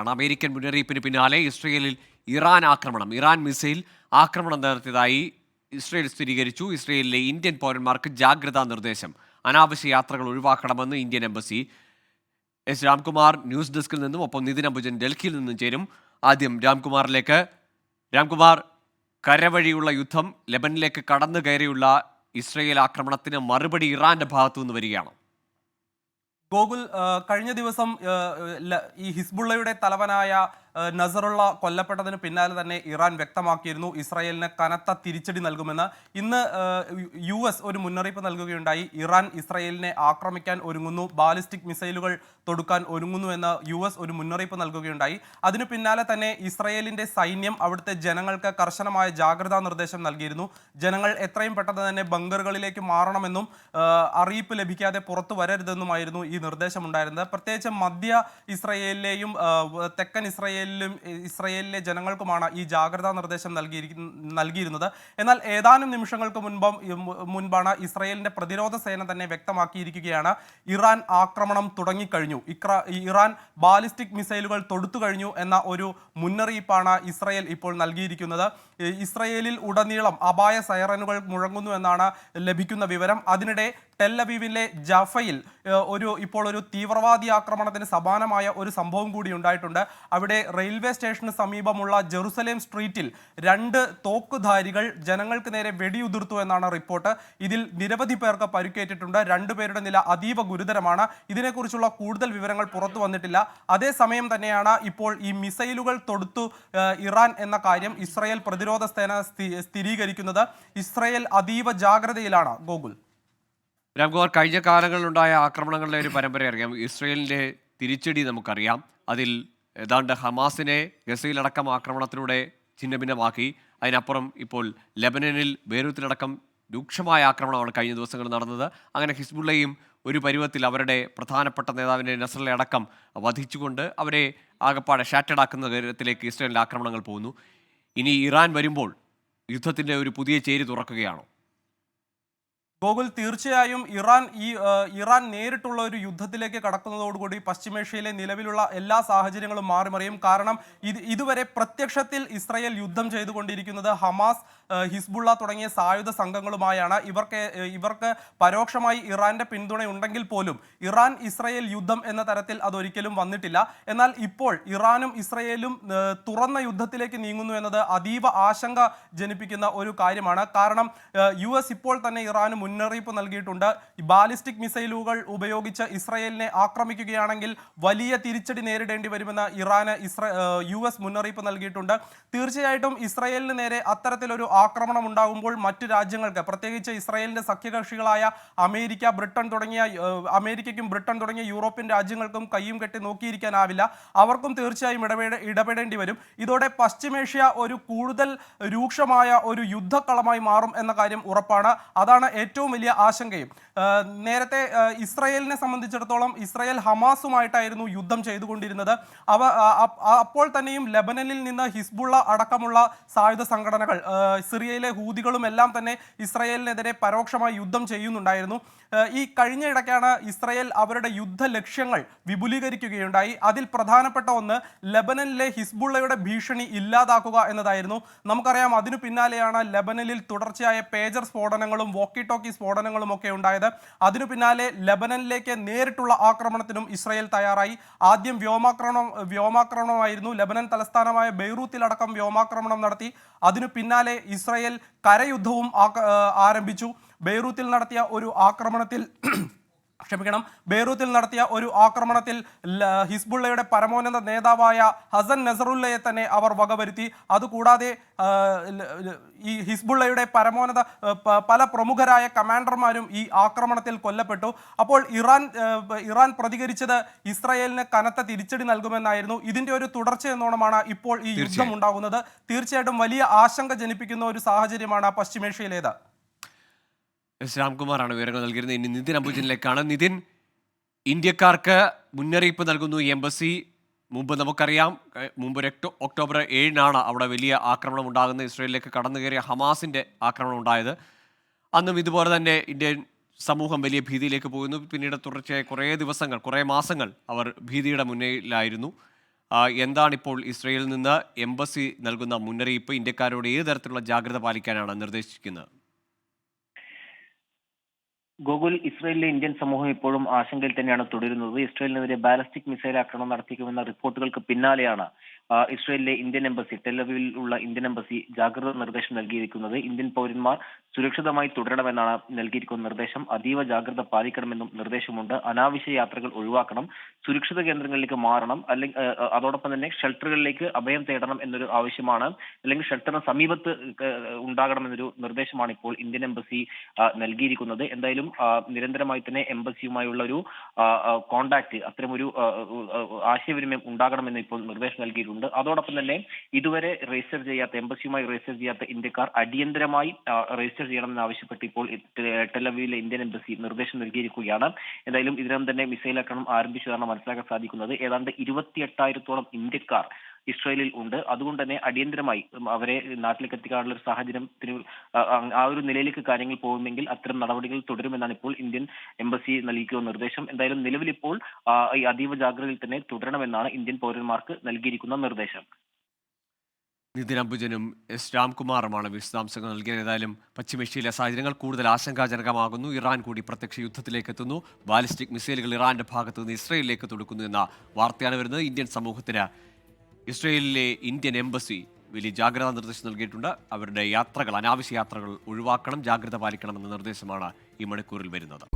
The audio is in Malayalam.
അമേരിക്കൻ മുന്നറിയിപ്പിന് പിന്നാലെ ഇസ്രയേലിൽ ഇറാൻ മിസൈൽ ആക്രമണം നടത്തിയതായി ഇസ്രയേൽ സ്ഥിരീകരിച്ചു. ഇസ്രയേലിലെ ഇന്ത്യൻ പൗരന്മാർക്ക് ജാഗ്രതാ നിർദ്ദേശം. അനാവശ്യ യാത്രകൾ ഒഴിവാക്കണമെന്ന് Indian embassy. S Ramkumar news ഡെസ്കിൽ നിന്നും, ഒപ്പം നിതിൻ അംബുജൻ ഡൽഹിയിൽ നിന്നും ചേരും. ആദ്യം രാംകുമാറിലേക്ക്. രാംകുമാർ, കരവഴിയുള്ള യുദ്ധം, ലെബനിലേക്ക് കടന്നു കയറിയുള്ള ഇസ്രയേൽ ആക്രമണത്തിന് മറുപടി ഇറാന്റെ ഭാഗത്തു നിന്ന് വരികയാണ്. ഗോകുൽ, കഴിഞ്ഞ ദിവസം ഈ ഹിസ്ബുള്ളയുടെ തലവനായ നസറുള്ള കൊല്ലപ്പെട്ടതിന് പിന്നാലെ തന്നെ ഇറാൻ വ്യക്തമാക്കിയിരുന്നു ഇസ്രായേലിന് കനത്ത തിരിച്ചടി നൽകുമെന്ന്. ഇന്ന് US ഒരു മുന്നറിയിപ്പ് നൽകുകയുണ്ടായി. ഇറാൻ ഇസ്രായേലിനെ ആക്രമിക്കാൻ ഒരുങ്ങുന്നു, ബാലിസ്റ്റിക് മിസൈലുകൾ തൊടുക്കാൻ ഒരുങ്ങുന്നു എന്ന് US ഒരു മുന്നറിയിപ്പ് നൽകുകയുണ്ടായി. അതിനു പിന്നാലെ തന്നെ ഇസ്രായേലിന്റെ സൈന്യം അവിടുത്തെ ജനങ്ങൾക്ക് കർശനമായ ജാഗ്രതാ നിർദ്ദേശം നൽകിയിരുന്നു. ജനങ്ങൾ എത്രയും പെട്ടെന്ന് തന്നെ ബങ്കറുകളിലേക്ക് മാറണമെന്നും അറിയിപ്പ് ലഭിക്കാതെ പുറത്തു വരരുതെന്നുമായിരുന്നു ഈ നിർദ്ദേശമുണ്ടായിരുന്നത്. പ്രത്യേകിച്ച് മധ്യ ഇസ്രായേലിലെയും തെക്കൻ ഇസ്രായേലിലെ ജനങ്ങൾക്കുമാണ് ഈ ജാഗ്രതാ നിർദ്ദേശം നൽകിയിരുന്നത്. എന്നാൽ ഏതാനും നിമിഷങ്ങൾക്ക് മുൻപാണ് ഇസ്രായേലിന്റെ പ്രതിരോധ സേന തന്നെ വ്യക്തമാക്കിയിരിക്കുകയാണ്, ഇറാൻ ആക്രമണം തുടങ്ങിക്കഴിഞ്ഞു, ഇറാൻ ബാലിസ്റ്റിക് മിസൈലുകൾ തൊടുത്തു കഴിഞ്ഞു എന്ന ഒരു മുന്നറിയിപ്പാണ് ഇസ്രായേൽ ഇപ്പോൾ നൽകിയിരിക്കുന്നത്. ഇസ്രായേലിൽ ഉടനീളം അപായ സൈറനുകൾ മുഴങ്ങുന്നു എന്നാണ് ലഭിക്കുന്ന വിവരം. അതിനിടെ ടെൽ-അവീവിലെ ജഫയിൽ ഇപ്പോൾ ഒരു തീവ്രവാദി ആക്രമണത്തിന് സമാനമായ ഒരു സംഭവം കൂടി ഉണ്ടായിട്ടുണ്ട്. അവിടെ റെയിൽവേ സ്റ്റേഷന് സമീപമുള്ള ജെറുസലേം സ്ട്രീറ്റിൽ 2 തോക്കുധാരികൾ ജനങ്ങൾക്ക് നേരെ വെടിയുതിർത്തു എന്നാണ് റിപ്പോർട്ട്. ഇതിൽ നിരവധി പേർക്ക് പരിക്കേറ്റിട്ടുണ്ട്. 2 പേരുടെ നില അതീവ ഗുരുതരമാണ്. ഇതിനെക്കുറിച്ചുള്ള കൂടുതൽ വിവരങ്ങൾ പുറത്തു വന്നിട്ടില്ല. അതേസമയം തന്നെയാണ് ഇപ്പോൾ ഈ മിസൈലുകൾ തൊടുത്തു ഇറാൻ എന്ന കാര്യം ഇസ്രായേൽ പ്രതിരോധ സേന സ്ഥിരീകരിക്കുന്നത്. ഇസ്രായേൽ അതീവ ജാഗ്രതയിലാണ്. ഗോകുൽ, രാംകുമാർ, കഴിഞ്ഞ കാലങ്ങളിലുണ്ടായ ആക്രമണങ്ങളുടെ ഒരു പരമ്പര അറിയാം. ഇസ്രയേലിൻ്റെ തിരിച്ചടി നമുക്കറിയാം. അതിൽ ഏതാണ്ട് ഹമാസിനെ ഗസയിലടക്കം ആക്രമണത്തിലൂടെ ഛിന്നഭിന്നമാക്കി. അതിനപ്പുറം ഇപ്പോൾ ലെബനനിൽ ബെയ്റൂത്തിലടക്കം രൂക്ഷമായ ആക്രമണമാണ് കഴിഞ്ഞ ദിവസങ്ങളിൽ നടന്നത്. അങ്ങനെ ഹിസ്ബുള്ളയും ഒരു പരുവത്തിൽ അവരുടെ പ്രധാനപ്പെട്ട നേതാവിനെ നസറുള്ള അടക്കം വധിച്ചുകൊണ്ട് അവരെ ആകപ്പാടെ ഷാറ്റഡാക്കുന്ന കാര്യത്തിലേക്ക് ഇസ്രയേലിൻ്റെ ആക്രമണങ്ങൾ പോകുന്നു. ഇനി ഇറാൻ വരുമ്പോൾ യുദ്ധത്തിൻ്റെ ഒരു പുതിയ ചേരി തുറക്കുകയാണോ? ഗോകുൽ, തീർച്ചയായും ഇറാൻ നേരിട്ടുള്ള ഒരു യുദ്ധത്തിലേക്ക് കടക്കുന്നതോടുകൂടി പശ്ചിമേഷ്യയിലെ നിലവിലുള്ള എല്ലാ സാഹചര്യങ്ങളും മാറിമറിയും. കാരണം ഇതുവരെ പ്രത്യക്ഷത്തിൽ ഇസ്രായേൽ യുദ്ധം ചെയ്തുകൊണ്ടിരിക്കുന്നത് ഹമാസ്, ഹിസ്ബുള്ള തുടങ്ങിയ സായുധ സംഘങ്ങളുമായാണ്. ഇവർക്ക് പരോക്ഷമായി ഇറാന്റെ പിന്തുണയുണ്ടെങ്കിൽ പോലും ഇറാൻ ഇസ്രായേൽ യുദ്ധം എന്ന തരത്തിൽ അതൊരിക്കലും വന്നിട്ടില്ല. എന്നാൽ ഇപ്പോൾ ഇറാനും ഇസ്രായേലും തുറന്ന യുദ്ധത്തിലേക്ക് നീങ്ങുന്നു എന്നത് അതീവ ആശങ്ക ജനിപ്പിക്കുന്ന ഒരു കാര്യമാണ്. കാരണം US ഇപ്പോൾ തന്നെ ഇറാന് മുന്നറിയിപ്പ് നൽകിയിട്ടുണ്ട്. ബാലിസ്റ്റിക് മിസൈലുകൾ ഉപയോഗിച്ച് ഇസ്രായേലിനെ ആക്രമിക്കുകയാണെങ്കിൽ വലിയ തിരിച്ചടി നേരിടേണ്ടി വരുമെന്ന് ഇറാന് US മുന്നറിയിപ്പ് നൽകിയിട്ടുണ്ട്. തീർച്ചയായിട്ടും ഇസ്രായേലിന് നേരെ അത്തരത്തിലൊരു ആക്രമണം ഉണ്ടാകുമ്പോൾ മറ്റു രാജ്യങ്ങൾക്ക്, പ്രത്യേകിച്ച് ഇസ്രായേലിന്റെ സഖ്യകക്ഷികളായ അമേരിക്കയ്ക്കും ബ്രിട്ടൻ തുടങ്ങിയ യൂറോപ്യൻ രാജ്യങ്ങൾക്കും കയ്യും കെട്ടി നോക്കിയിരിക്കാനാവില്ല. അവർക്കും തീർച്ചയായും ഇടപെടേണ്ടി വരും. ഇതോടെ പശ്ചിമേഷ്യ ഒരു കൂടുതൽ രൂക്ഷമായ ഒരു യുദ്ധക്കളമായി മാറും എന്ന കാര്യം ഉറപ്പാണ്. അതാണ് ഏറ്റവും വലിയ ആശങ്കയും. നേരത്തെ ഇസ്രായേലിനെ സംബന്ധിച്ചിടത്തോളം ഇസ്രായേൽ ഹമാസുമായിട്ടായിരുന്നു യുദ്ധം ചെയ്തുകൊണ്ടിരുന്നത്. അപ്പോൾ തന്നെയും ലെബനനിൽ നിന്ന് ഹിസ്ബുള്ള അടക്കമുള്ള സായുധ സംഘടനകൾ, സിറിയയിലെ ഹൂതികളും എല്ലാം തന്നെ ഇസ്രായേലിനെതിരെ പരോക്ഷമായി യുദ്ധം ചെയ്യുന്നുണ്ടായിരുന്നു. ഈ കഴിഞ്ഞ ഇടയ്ക്കാണ് ഇസ്രായേൽ അവരുടെ യുദ്ധ ലക്ഷ്യങ്ങൾ വിപുലീകരിക്കുകയുണ്ടായി. അതിൽ പ്രധാനപ്പെട്ട ഒന്ന് ലെബനനിലെ ഹിസ്ബുള്ളയുടെ ഭീഷണി ഇല്ലാതാക്കുക എന്നതായിരുന്നു. നമുക്കറിയാം, അതിനു പിന്നാലെയാണ് ലെബനനിൽ തുടർച്ചയായ പേജർ സ്ഫോടനങ്ങളും വോക്കി ടോക്കി സ്ഫോടനങ്ങളും ഒക്കെ ഉണ്ടായത്. അതിനു പിന്നാലെ ലെബനനിലേക്ക് നേരിട്ടുള്ള ആക്രമണത്തിനും ഇസ്രായേൽ തയ്യാറായി. ആദ്യം വ്യോമാക്രമണമായിരുന്നു. ലെബനൻ തലസ്ഥാനമായ ബെയ്റൂത്തിലടക്കം വ്യോമാക്രമണം നടത്തി. അതിനു പിന്നാലെ ഇസ്രായേൽ കരയുദ്ധവും ആരംഭിച്ചു. ബെയ്റൂത്തിൽ നടത്തിയ ഒരു ആക്രമണത്തിൽ ഹിസ്ബുള്ളയുടെ പരമോന്നത നേതാവായ ഹസൻ നസറുല്ലയെ തന്നെ അവർ വകവരുത്തി. അതുകൂടാതെ ഈ ഹിസ്ബുള്ളയുടെ പല പ്രമുഖരായ കമാൻഡർമാരും ഈ ആക്രമണത്തിൽ കൊല്ലപ്പെട്ടു. അപ്പോൾ ഇറാൻ പ്രതികരിച്ചത് ഇസ്രായേലിന് കനത്ത തിരിച്ചടി നൽകുമെന്നായിരുന്നു. ഇതിന്റെ ഒരു തുടർച്ച എന്നോണമാണ് ഇപ്പോൾ ഈ യുദ്ധം ഉണ്ടാകുന്നത്. തീർച്ചയായിട്ടും വലിയ ആശങ്ക ജനിപ്പിക്കുന്ന ഒരു സാഹചര്യമാണ് പശ്ചിമേഷ്യയിലേത്. രാംകുമാറാണ് വിവരങ്ങൾ നൽകിയിരുന്നത്. ഇനി നിതിൻ അംബുജനിലേക്കാണ്. നിതിൻ, ഇന്ത്യക്കാർക്ക് മുന്നറിയിപ്പ് നൽകുന്നു എംബസി. മുമ്പ് നമുക്കറിയാം, മുമ്പ് ഒക്ടോബർ 7-നാണ് അവിടെ വലിയ ആക്രമണം ഉണ്ടാകുന്നത്. ഇസ്രയേലിലേക്ക് കടന്നു കയറിയ ഹമാസിൻ്റെ ആക്രമണം ഉണ്ടായത്. അന്നും ഇതുപോലെ തന്നെ ഇന്ത്യൻ സമൂഹം വലിയ ഭീതിയിലേക്ക് പോകുന്നു. പിന്നീട് തുടർച്ചയായ കുറേ മാസങ്ങൾ അവർ ഭീതിയുടെ മുന്നിലായിരുന്നു. എന്താണിപ്പോൾ ഇസ്രയേലിൽ നിന്ന് എംബസി നൽകുന്ന മുന്നറിയിപ്പ്? ഇന്ത്യക്കാരോട് ഏത് തരത്തിലുള്ള ജാഗ്രത പാലിക്കാനാണ് നിർദ്ദേശിക്കുന്നത്? ഗോകുൽ, ഇസ്രയേലിലെ ഇന്ത്യൻ സമൂഹം ഇപ്പോഴും ആശങ്കയിൽ തന്നെയാണ് തുടരുന്നത്. ഇസ്രയേലിനെതിരെ ബാലിസ്റ്റിക് മിസൈൽ ആക്രമണം നടത്തിക്കുമെന്ന റിപ്പോർട്ടുകൾക്ക് പിന്നാലെയാണ് ഇസ്രയേലിലെ ഇന്ത്യൻ എംബസി, ടെലവീവിലുള്ള ഇന്ത്യൻ എംബസി ജാഗ്രതാ നിർദ്ദേശം നൽകിയിരിക്കുന്നത്. ഇന്ത്യൻ പൗരന്മാർ സുരക്ഷിതമായി തുടരണമെന്നാണ് നൽകിയിരിക്കുന്ന നിർദ്ദേശം. അതീവ ജാഗ്രത പാലിക്കണമെന്നും നിർദ്ദേശമുണ്ട്. അനാവശ്യ യാത്രകൾ ഒഴിവാക്കണം, സുരക്ഷിത കേന്ദ്രങ്ങളിലേക്ക് മാറണം, അല്ലെങ്കിൽ അതോടൊപ്പം തന്നെ ഷെൽട്ടറുകളിലേക്ക് അഭയം തേടണം എന്നൊരു ആവശ്യമാണ്, അല്ലെങ്കിൽ ഷെൽട്ടറിന് സമീപത്ത് ഉണ്ടാകണമെന്നൊരു നിർദ്ദേശമാണ് ഇപ്പോൾ ഇന്ത്യൻ എംബസി നൽകിയിരിക്കുന്നത്. എന്തായാലും നിരന്തരമായി തന്നെ എംബസിയുമായുള്ള ഒരു കോണ്ടാക്ട്, അത്തരമൊരു ആശയവിനിമയം ഉണ്ടാകണമെന്ന് ഇപ്പോൾ നിർദ്ദേശം നൽകിയിട്ടുണ്ട്. അതോടൊപ്പം തന്നെ ഇതുവരെ രജിസ്റ്റർ ചെയ്യാത്ത, എംബസിയുമായി രജിസ്റ്റർ ചെയ്യാത്ത ഇന്ത്യക്കാർ അടിയന്തരമായി രജിസ്റ്റർ ചെയ്യണമെന്ന് ആവശ്യപ്പെട്ട് ഇപ്പോൾ ടെലവീവിലെ ഇന്ത്യൻ എംബസി നിർദ്ദേശം നൽകിയിരിക്കുകയാണ്. എന്തായാലും ഇതിനകം തന്നെ മിസൈൽ ആക്രമണം ആരംഭിച്ചതാണ് മനസ്സിലാക്കാൻ സാധിക്കുന്നത്. ഏതാണ്ട് 28,000-ഓളം ഇന്ത്യക്കാർ ഇസ്രായേലിൽ ഉണ്ട്. അതുകൊണ്ട് തന്നെ അടിയന്തരമായി അവരെ നാട്ടിലേക്ക് എത്തിക്കാനുള്ള ഒരു സാഹചര്യത്തിന് ആ ഒരു നിലയിലേക്ക് കാര്യങ്ങൾ പോകുമെങ്കിൽ അത്തരം നടപടികൾ തുടരുമെന്നാണ് ഇപ്പോൾ ഇന്ത്യൻ എംബസി നൽകിയ നിർദ്ദേശം. എന്തായാലും നിലവിലിപ്പോൾ ഈ അതീവ ജാഗ്രതയിൽ തന്നെ തുടരണമെന്നാണ് ഇന്ത്യൻ പൗരന്മാർക്ക് നൽകിയിരിക്കുന്ന നിർദ്ദേശം. നിതിൻ അംബുജനും എസ് രാംകുമാറുമാണ് വിശദാംശങ്ങൾ നൽകിയത്. ഏതായാലും പശ്ചിമേഷ്യയിലെ സാഹചര്യങ്ങൾ കൂടുതൽ ആശങ്കാജനകമാകുന്നു. ഇറാൻ കൂടി പ്രത്യക്ഷ യുദ്ധത്തിലേക്ക് എത്തുന്നു. ബാലിസ്റ്റിക് മിസൈലുകൾ ഇറാന്റെ ഭാഗത്ത് നിന്ന് ഇസ്രയേലിലേക്ക് തൊടുക്കുന്നു എന്ന വാർത്തയാണ് വരുന്നത്. ഇന്ത്യൻ സമൂഹത്തിന് ഇസ്രയേലിലെ ഇന്ത്യൻ എംബസി വലിയ ജാഗ്രതാ നിർദ്ദേശം നൽകിയിട്ടുണ്ട്. അവരുടെ യാത്രകൾ, അനാവശ്യ യാത്രകൾ ഒഴിവാക്കണം, ജാഗ്രത പാലിക്കണമെന്ന നിർദ്ദേശമാണ് ഈ മണിക്കൂറിൽ വരുന്നത്.